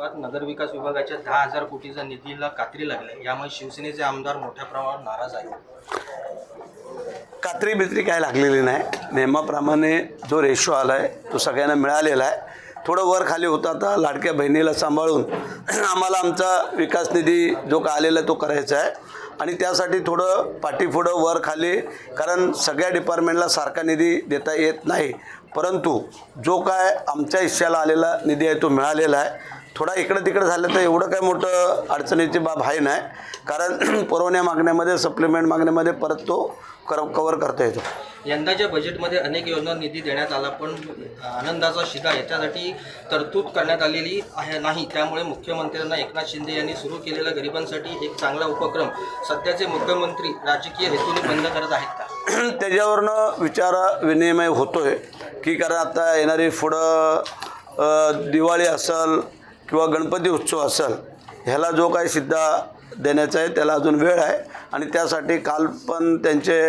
नगरविकास विभागाच्या 10,000 कोटीचा निधीला कात्री लागली, यामुळे शिवसेनेचे आमदार मोठ्या प्रमाणावर नाराज आहेत। कात्री बित्री काय लागलेली नाही, नेहमाप्रमाणे जो रेशो आला आहे तो सगळ्यांना मिळालेला आहे। थोडं वर खाली होता आता लाडक्या बहिणीला सांभाळून आम्हाला आमचा विकास निधी जो का आलेला तो करायचा आहे आणि त्यासाठी थोडं पाठीपुढं वर खाली, कारण सगळ्या डिपार्टमेंटला सारखा निधी देता येत नाही, परंतु जो काय आमच्या हिश्श्याला आलेला निधी आहे तो मिळालेला आहे। थोडा इकडं तिकडं झालं तर एवढं काय मोठं अडचणीची बाब आहे नाही, कारण पुरवण्या मागण्यामध्ये सप्लिमेंट मागण्यामध्ये परत तो कव्हर करता येतो। यंदाच्या बजेटमध्ये अनेक योजना निधी देण्यात आला, पण आनंदाचा शिधा याच्यासाठी तरतूद करण्यात आलेली आहे नाही। त्यामुळे मुख्यमंत्र्यांना एकनाथ शिंदे यांनी सुरू केलेला गरिबांसाठी एक चांगला उपक्रम सध्याचे मुख्यमंत्री राजकीय हेतूने बंद करत आहेत का? त्याच्यावरनं विचार विनिमय होतोय की कारण आता येणारी पुढं दिवाळी असेल किंवा गणपती उत्सव असेल, ह्याला जो काही सिद्धा देण्याचा आहे त्याला अजून वेळ आहे आणि त्यासाठी काल पण त्यांचे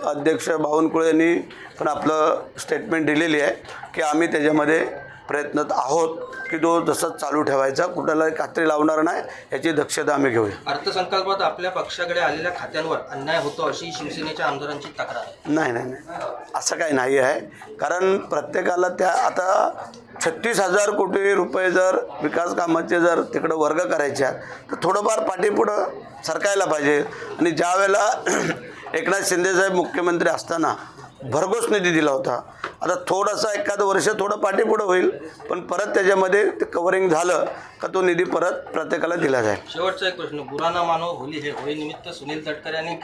अध्यक्ष बावनकुळे यांनी पण आपलं स्टेटमेंट दिलेली आहे की आम्ही त्याच्यामध्ये प्रयत्नात आहोत की तो जसं चालू ठेवायचा, कुठल्याही कात्री लावणार नाही याची दक्षता आम्ही घेऊया। अर्थसंकल्पात आपल्या पक्षाकडे आलेल्या खात्यांवर अन्याय होतो अशी शिवसेनेच्या आमदारांची तक्रार आहे। नाही, असं काही नाही आहे, कारण प्रत्येकाला त्या आता 36,000 कोटी रुपये जर विकास कामाचे जर तिकडं वर्ग करायचे तर थोडंफार पाठीपुढं सरकायला पाहिजे। आणि ज्या वेळेला एकनाथ शिंदेसाहेब मुख्यमंत्री असताना भरघोस निधी दिला होता, आता थोडंसं एखादं वर्ष थोडं पाठीपुढं होईल, पण परत त्याच्यामध्ये ते कव्हरिंग झालं का तो निधी परत प्रत्येकाला दिला जाईल। शेवटचा एक प्रश्न, बुरा ना मानो होली है, होळीनिमित्त सुनील तटकरे आणि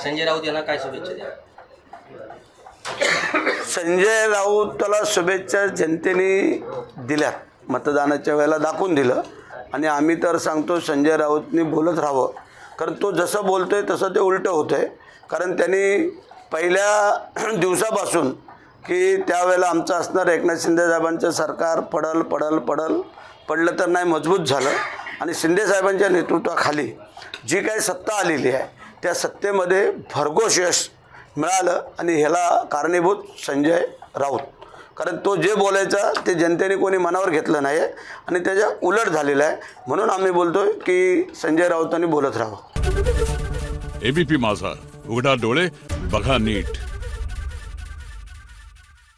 संजय राऊत यांना काय शुभेच्छा द्या? संजय राऊतला शुभेच्छा जनतेने दिल्यात, मतदानाच्या वेळेला दाखवून दिलं आणि आम्ही तर सांगतो संजय राऊतनी बोलत राहावं, कारण तो जसं बोलतोय तसं ते उलटं होतं आहे। कारण त्यांनी पहिल्या दिवसापासून की त्यावेळेला आमचं असणार एकनाथ शिंदे साहेबांचं सरकार पडलं तर नाही मजबूत झालं आणि शिंदे साहेबांच्या नेतृत्वाखाली जी काही सत्ता आलेली आहे त्या सत्तेमध्ये भरघोस यश मिळालं आणि ह्याला कारणीभूत संजय राऊत, कारण तो जे बोलायचा ते जनतेने कोणी मनावर घेतलं नाही आणि त्याच्या उलट झालेलं आहे, म्हणून आम्ही बोलतोय की संजय राऊतांनी बोलत राहावं। एबीपी माझा, उघडा डोळे बघा नीट।